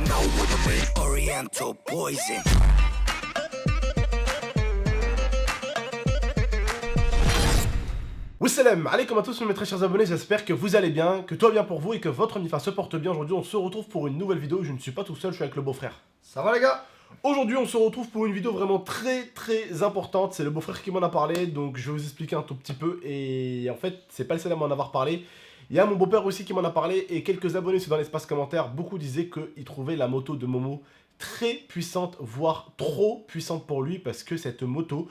you know what I mean? Oriental poison. Wassalam, alaikum à tous mes très chers abonnés, j'espère que vous allez bien, que tout va bien pour vous et que votre MIFA se porte bien. Aujourd'hui on se retrouve pour une nouvelle vidéo, je ne suis pas tout seul, je suis avec le beau-frère. Ça va les gars? Aujourd'hui on se retrouve pour une vidéo vraiment très importante, c'est le beau-frère qui m'en a parlé, donc je vais vous expliquer un tout petit peu. Et en fait c'est pas le seul à m'en avoir parlé, il y a mon beau-père aussi qui m'en a parlé et quelques abonnés sur dans l'espace commentaire, beaucoup disaient qu'ils trouvaient la moto de Momo très puissante, voire trop puissante pour lui, parce que cette moto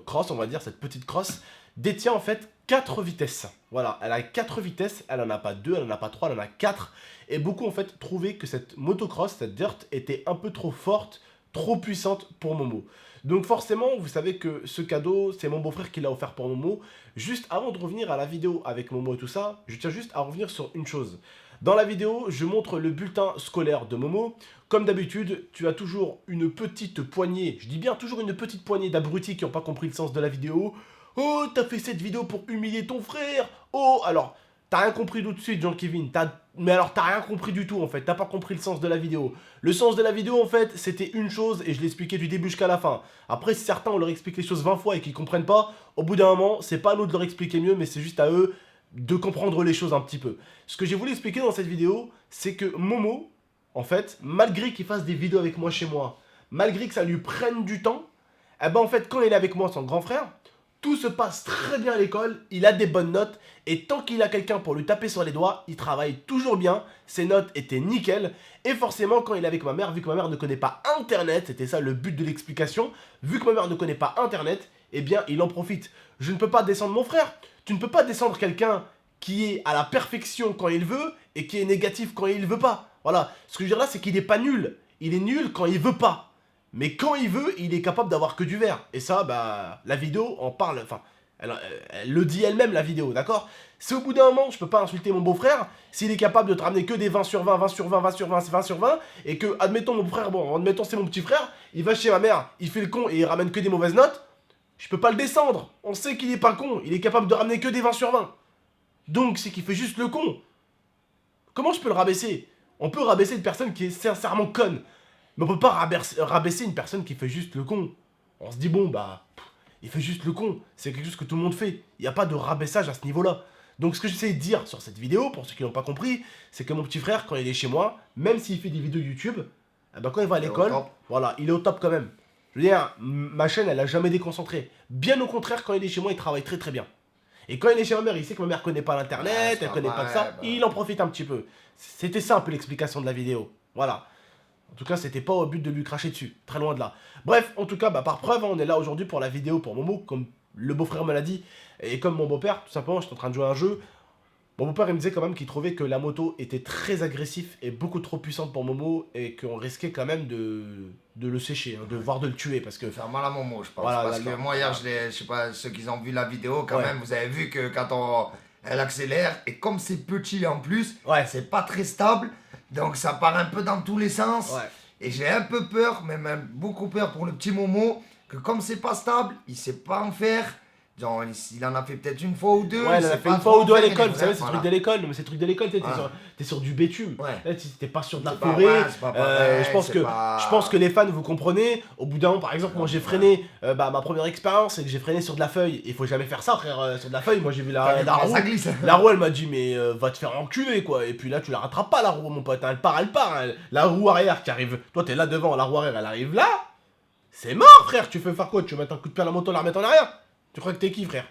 cross, on va dire, cette petite cross, détient en fait 4 vitesses. Voilà, elle a 4 vitesses, elle en a pas 2, elle en a pas 3, elle en a 4. Et beaucoup en fait trouvaient que cette motocross, cette dirt, était un peu trop forte, trop puissante pour Momo. Donc forcément, vous savez que ce cadeau, c'est mon beau-frère qui l'a offert pour Momo. Juste avant de revenir à la vidéo avec Momo et tout ça, je tiens juste à revenir sur une chose. Dans la vidéo, je montre le bulletin scolaire de Momo. Comme d'habitude, tu as toujours une petite poignée, je dis bien toujours une petite poignée d'abrutis qui n'ont pas compris le sens de la vidéo. Oh, t'as fait cette vidéo pour humilier ton frère. Oh, alors, t'as rien compris tout de suite, Jean-Kevin. Mais alors, t'as rien compris du tout, en fait. T'as pas compris le sens de la vidéo. Le sens de la vidéo, en fait, c'était une chose, et je l'expliquais du début jusqu'à la fin. Après, si certains, on leur explique les choses 20 fois et qu'ils comprennent pas, au bout d'un moment, c'est pas à nous de leur expliquer mieux, mais c'est juste à eux de comprendre les choses un petit peu. Ce que j'ai voulu expliquer dans cette vidéo, c'est que Momo, en fait, malgré qu'il fasse des vidéos avec moi chez moi, malgré que ça lui prenne du temps, eh ben, en fait, quand il est avec moi, son grand frère, tout se passe très bien à l'école, il a des bonnes notes, et tant qu'il a quelqu'un pour lui taper sur les doigts, il travaille toujours bien, ses notes étaient nickel, et forcément quand il est avec ma mère, vu que ma mère ne connaît pas Internet, c'était ça le but de l'explication, vu que ma mère ne connaît pas Internet, eh bien il en profite. Je ne peux pas descendre mon frère, tu ne peux pas descendre quelqu'un qui est à la perfection quand il veut, et qui est négatif quand il veut pas. Voilà, ce que je veux dire là, c'est qu'il n'est pas nul, il est nul quand il veut pas. Mais quand il veut, il est capable d'avoir que du vert. Et ça, bah, la vidéo en parle, enfin, elle le dit elle-même, la vidéo, d'accord? C'est au bout d'un moment, je peux pas insulter mon beau-frère, s'il est capable de te ramener que des 20 sur 20, 20 sur 20, 20 sur 20, 20 sur 20, et que, admettons mon frère, bon, admettons c'est mon petit frère, il va chez ma mère, il fait le con et il ramène que des mauvaises notes, je peux pas le descendre. On sait qu'il est pas con, il est capable de ramener que des 20 sur 20. Donc, c'est qu'il fait juste le con. Comment je peux le rabaisser? On peut rabaisser une personne qui est sincèrement conne. Mais on peut pas rabaisser une personne qui fait juste le con. On se dit, bon, bah, il fait juste le con. C'est quelque chose que tout le monde fait. Il n'y a pas de rabaissage à ce niveau-là. Donc, ce que j'essaie de dire sur cette vidéo, pour ceux qui n'ont pas compris, c'est que mon petit frère, quand il est chez moi, même s'il fait des vidéos YouTube, eh ben, quand il va à l'école, voilà, il est au top quand même. Je veux dire, ma chaîne, elle a jamais déconcentré. Bien au contraire, quand il est chez moi, il travaille très bien. Et quand il est chez ma mère, il sait que ma mère connaît pas l'internet, elle connaît pas de ça, il en profite un petit peu. C'était ça un peu l'explication de la vidéo. Voilà. En tout cas, c'était pas au but de lui cracher dessus, très loin de là. Bref, en tout cas, bah, par preuve, on est là aujourd'hui pour la vidéo pour Momo, comme le beau-frère me l'a dit, et comme mon beau-père, tout simplement, j'étais en train de jouer à un jeu. Mon beau-père, il me disait quand même qu'il trouvait que la moto était très agressive et beaucoup trop puissante pour Momo, et qu'on risquait quand même de le sécher, hein, voire de le tuer, parce que... Faire mal à Momo, je pense. Voilà, parce que moi, hier, je sais pas, ceux qui ont vu la vidéo, quand même, vous avez vu que quand elle accélère, et comme c'est petit en plus, c'est pas très stable, donc ça part un peu dans tous les sens. Et j'ai un peu peur, même beaucoup peur pour le petit Momo, que comme c'est pas stable, il sait pas en faire. Genre, il en a fait peut-être une fois ou deux. Ouais, il en a fait une fois ou deux à l'école, vous savez, c'est trucs de l'école, mais c'est trucs de l'école, t'es sur du bitume. Là, t'es pas sur de la forêt. Je pense que les fans, vous comprenez. Au bout d'un moment, par exemple, moi j'ai freiné, ma première expérience, c'est que j'ai freiné sur de la feuille. Il faut jamais faire ça, frère, sur de la feuille. Moi j'ai vu la roue. La roue, elle m'a dit, mais va te faire enculer, quoi. Et puis là, tu la rattrapes pas, la roue, mon pote. Elle part. La roue arrière qui arrive. Toi, t'es là devant, la roue arrière, elle arrive là. C'est mort, frère. Tu veux faire quoi? Tu veux mettre un coup de pied à la moto, la remettre en arrière? Tu crois que t'es qui, frère?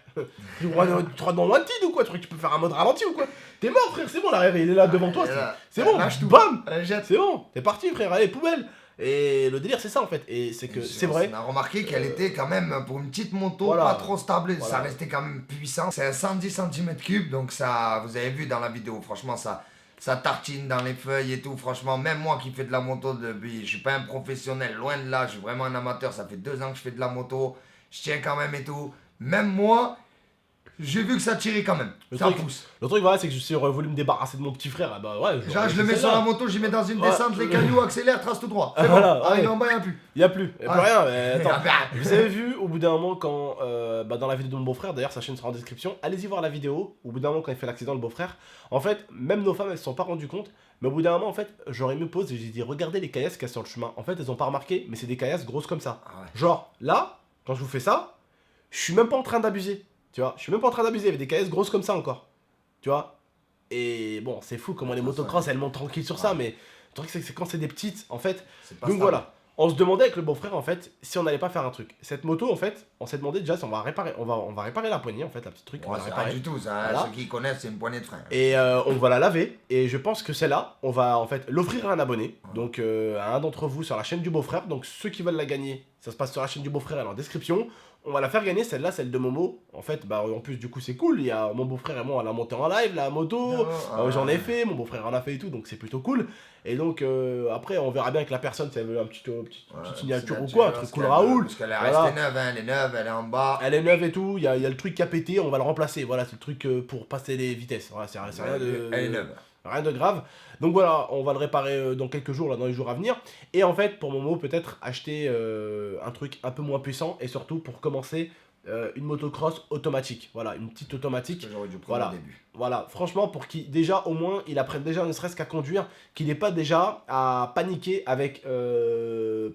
Tu crois dans Wanted ou quoi? Tu crois que tu peux faire un mode ralenti ou quoi? T'es mort, frère, c'est bon, l'arrière il est là devant toi, c'est bon, bam! C'est bon, t'es parti, frère, allez, poubelle! Et le délire, c'est ça en fait, et c'est que c'est vrai. On a remarqué qu'elle était quand même, pour une petite moto, pas trop stable, ça restait quand même puissant. C'est un 110 cm3, donc ça, vous avez vu dans la vidéo, franchement, ça tartine dans les feuilles et tout. Franchement, même moi qui fais de la moto depuis, je suis pas un professionnel, loin de là, je suis vraiment un amateur, ça fait 2 ans que je fais de la moto, je tiens quand même et tout. Même moi, j'ai vu que ça tirait quand même. Ça pousse. Le truc, voilà, c'est que je suis voulu me débarrasser de mon petit frère. Bah ouais. Genre, je le mets sur la moto, j'y mets dans une descente, les cailloux accélèrent, trace tout droit. C'est bon. Arrive en bas, il n'y a plus. Il n'y a plus. Il n'y a plus rien. Mais attends. Vous avez vu, au bout d'un moment, quand. Dans la vidéo de mon beau-frère, d'ailleurs, sa chaîne sera en description. Allez-y voir la vidéo. Au bout d'un moment, quand il fait l'accident, le beau-frère. En fait, même nos femmes, elles se sont pas rendues compte. Mais au bout d'un moment, en fait, j'aurais mis pause et j'ai dit, regardez les caillasses qu'il y a sur le chemin. En fait, elles ont pas remarqué, mais c'est des caillasses grosses comme ça. Genre, là, quand je vous fais ça, je suis même pas en train d'abuser. Tu vois, je suis même pas en train d'abuser. Il y avait des caillasses grosses comme ça encore. Tu vois. Et bon, c'est fou comment les motocross, elles montent tranquilles sur ça. Mais le truc, c'est que quand c'est des petites, en fait. Donc voilà. On se demandait avec le beau-frère, en fait, si on n'allait pas faire un truc. Cette moto, en fait, on s'est demandé déjà si on va réparer. On va réparer la poignée, en fait, la petite truc. C'est rien du tout, ça. Voilà. Ceux qui connaissent, c'est une poignée de frein. Et on va la laver. Et je pense que celle-là, on va en fait l'offrir à un abonné. Donc à un d'entre vous sur la chaîne du beau-frère. Donc ceux qui veulent la gagner, ça se passe sur la chaîne du beau-frère, elle est en description. On va la faire gagner, celle-là, celle de Momo. En fait, bah en plus, du coup, c'est cool. Il y a mon beau-frère et moi, on l'a monté en live, la moto. J'en ai fait, mon beau-frère en a fait et tout, donc c'est plutôt cool. Et donc, après, on verra bien avec la personne si elle veut une petite signature ou quoi, un truc cool Raoul. Parce qu'elle est restée neuve, hein, elle est neuve, elle est en bas. Elle est neuve et tout, il y a le truc qui a pété, on va le remplacer. Voilà, c'est le truc pour passer les vitesses. Voilà, c'est rien de. Elle est neuve. Rien de grave. Donc voilà, on va le réparer dans quelques jours, là, dans les jours à venir. Et en fait, pour Momo, peut-être acheter un truc un peu moins puissant et surtout pour commencer une motocross automatique. Voilà, une petite automatique. J'aurais dû prendre au début. Voilà, franchement, pour qu'il déjà au moins il apprenne déjà ne serait-ce qu'à conduire, qu'il n'ait pas déjà à paniquer avec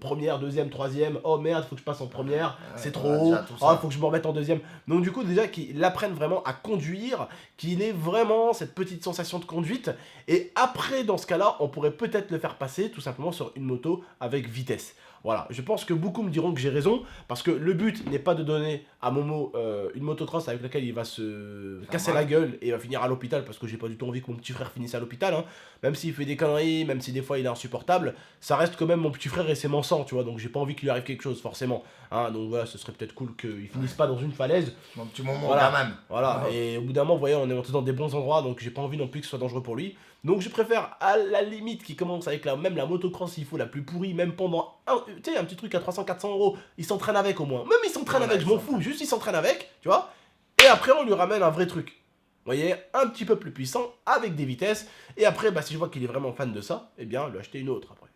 première, deuxième, troisième. Oh merde, faut que je passe en première, c'est trop haut. Oh, faut que je me remette en deuxième. Donc du coup déjà qu'il apprenne vraiment à conduire, qu'il ait vraiment cette petite sensation de conduite. Et après, dans ce cas-là, on pourrait peut-être le faire passer tout simplement sur une moto avec vitesse. Voilà, je pense que beaucoup me diront que j'ai raison, parce que le but n'est pas de donner à Momo une motocross avec laquelle il va se casser la gueule et va finir à l'hôpital, parce que j'ai pas du tout envie que mon petit frère finisse à l'hôpital, hein. Même s'il fait des conneries, même si des fois il est insupportable, ça reste quand même mon petit frère et c'est mon sang, tu vois, donc j'ai pas envie qu'il lui arrive quelque chose, forcément. Hein, donc voilà, ce serait peut-être cool qu'il finisse pas dans une falaise. Mon petit moment voilà, quand même. Voilà, et au bout d'un moment, vous voyez, on est monté dans des bons endroits, donc j'ai pas envie non plus que ce soit dangereux pour lui. Donc je préfère à la limite qu'il commence avec même la motocross s'il faut la plus pourrie, même pendant tu sais, un petit truc à 300-400 €, il s'entraîne avec au moins. Même il s'entraîne avec, je m'en fous, juste il s'entraîne avec, tu vois. Et après on lui ramène un vrai truc. Vous voyez, un petit peu plus puissant, avec des vitesses. Et après, bah, si je vois qu'il est vraiment fan de ça, eh bien, lui acheter une autre après.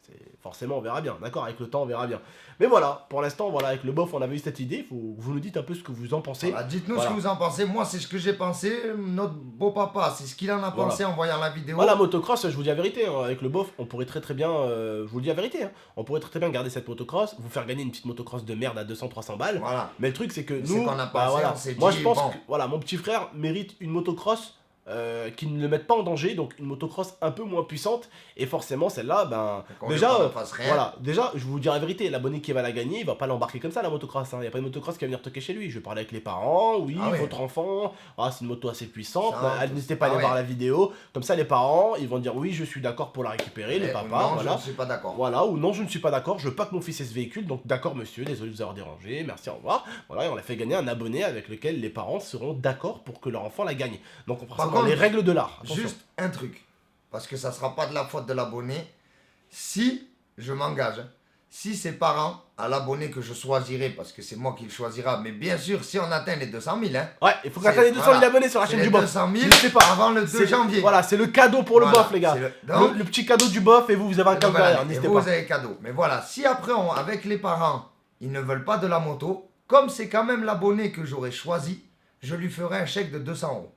Forcément, on verra bien, d'accord. Avec le temps, on verra bien. Mais voilà, pour l'instant, voilà, avec le bof, on avait eu cette idée. Faut que vous nous dites un peu ce que vous en pensez. Voilà, dites-nous ce que vous en pensez. Moi, c'est ce que j'ai pensé. Notre beau-papa, c'est ce qu'il en a pensé en voyant la vidéo. Voilà, motocross, je vous dis la vérité. Hein, avec le bof, on pourrait très bien. Je vous le dis la vérité. Hein, on pourrait très bien garder cette motocross, vous faire gagner une petite motocross de merde à 200-300 balles. Voilà. Mais le truc, c'est que nous, on je pense que voilà, mon petit frère mérite une motocross. Qui ne le mettent pas en danger, donc une motocross un peu moins puissante, et forcément celle-là, ben déjà, je vous dis la vérité, l'abonné qui va la gagner, il va pas l'embarquer comme ça la motocross, hein. Il y a pas de motocross qui va venir toquer chez lui, je vais parler avec les parents, votre enfant, c'est une moto assez puissante, n'hésitez pas à aller voir la vidéo, comme ça les parents, ils vont dire oui je suis d'accord pour la récupérer, les papas, non, voilà. Je ne suis pas d'accord. Voilà, ou non je ne suis pas d'accord, je veux pas que mon fils ait ce véhicule, donc d'accord monsieur, désolé de vous avoir dérangé, merci, au revoir. Voilà, et on a fait gagner un abonné avec lequel les parents seront d'accord pour que leur enfant la gagne. Donc on fera ça dans les règles de l'art. Juste un truc, parce que ça sera pas de la faute de l'abonné. Si je m'engage, si ses parents, à l'abonné que je choisirai, parce que c'est moi qui le choisira, mais bien sûr, si on atteint les 200 000, hein. Ouais, il faut qu'on atteigne les 200 000 abonnés sur la chaîne du bof. 200 000 avant le 2 janvier. Voilà, c'est le cadeau pour le bof, les gars. Le petit cadeau du bof, et vous avez un cadeau derrière, n'hésitez pas. Vous avez cadeau. Mais voilà, si après, avec les parents, ils ne veulent pas de la moto, comme c'est quand même l'abonné que j'aurais choisi, je lui ferai un chèque de 200 €.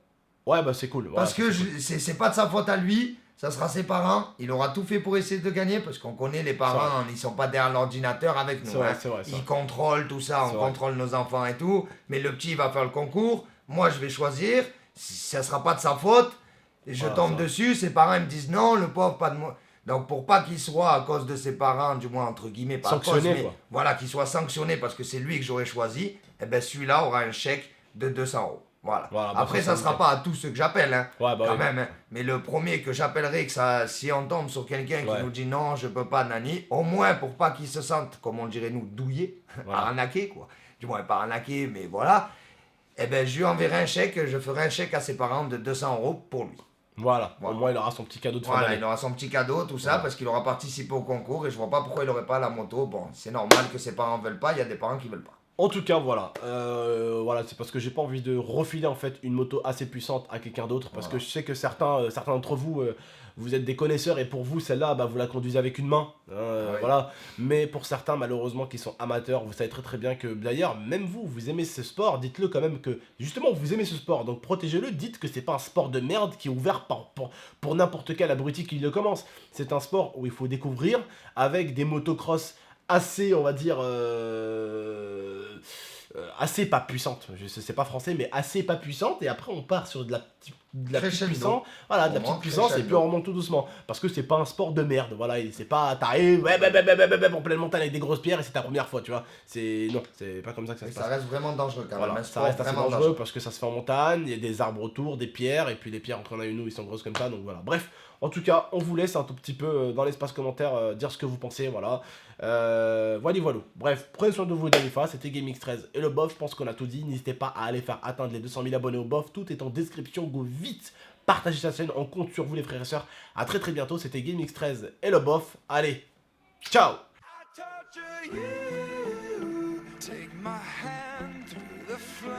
Ouais, bah c'est cool. Parce que c'est pas de sa faute à lui, ça sera ses parents. Il aura tout fait pour essayer de gagner, parce qu'on connaît les parents, ils sont pas derrière l'ordinateur avec nous. Ils contrôlent tout ça, on contrôle nos enfants et tout. Mais le petit, il va faire le concours. Moi, je vais choisir. Ça sera pas de sa faute. Et je tombe dessus. Ses parents, ils me disent non, le pauvre, pas de moi. Donc, pour pas qu'il soit, à cause de ses parents, du moins entre guillemets, pas sanctionné, mais voilà, qu'il soit sanctionné parce que c'est lui que j'aurais choisi, eh ben celui-là aura un chèque de 200 €. Voilà. Après, ça ne sera pas à tous ceux que j'appelle, hein, quand même. Hein. Mais le premier que j'appellerai, que si on tombe sur quelqu'un qui nous dit non, je peux pas, nani, au moins pour pas qu'il se sente, comme on dirait nous, douillé, arnaqué, quoi. Du moins, pas arnaqué, mais voilà. Eh ben, je lui enverrai un chèque, je ferai un chèque à ses parents de 200 € pour lui. Voilà, au moins il aura son petit cadeau de fin d'année. Voilà, il aura son petit cadeau, tout ça, parce qu'il aura participé au concours et je vois pas pourquoi il aurait pas la moto. Bon, c'est normal que ses parents veulent pas, il y a des parents qui veulent pas. En tout cas, voilà. Voilà, c'est parce que j'ai pas envie de refiler en fait une moto assez puissante à quelqu'un d'autre. Parce que je sais que certains d'entre vous, vous êtes des connaisseurs et pour vous, celle-là, bah, vous la conduisez avec une main. Oui. Voilà. Mais pour certains, malheureusement, qui sont amateurs, vous savez très très bien que d'ailleurs, même vous, vous aimez ce sport. Dites-le quand même que justement, vous aimez ce sport. Donc protégez-le. Dites que c'est pas un sport de merde qui est ouvert pour n'importe quel abruti qui le commence. C'est un sport où il faut découvrir avec des motocross assez, on va dire, assez pas puissante. Je sais, c'est pas français, mais assez pas puissante. Et après, on part sur de la petite puissance. Voilà, de la petite puissance. Et puis on remonte tout doucement. Parce que c'est pas un sport de merde. Voilà, et c'est pas t'arrives en pleine montagne avec des grosses pierres et c'est ta première fois, tu vois. C'est non, c'est pas comme ça que ça se passe. Ça reste vraiment dangereux quand même. Voilà, ça reste assez dangereux parce que ça se fait en montagne, il y a des arbres autour, des pierres, et puis les pierres, quand on a une nous, ils sont grosses comme ça, donc voilà. Bref, en tout cas, on vous laisse un tout petit peu dans l'espace commentaire dire ce que vous pensez, voilà. Voilà. Bref, prenez soin de vous, Danifa, c'était GameX13 et le bof, je pense qu'on a tout dit. N'hésitez pas à aller faire atteindre les 200 000 abonnés au bof, tout est en description, go vite, partagez sa chaîne, on compte sur vous les frères et sœurs. À très très bientôt, c'était GameX13 et le bof, allez, ciao. Take my hand through the flame.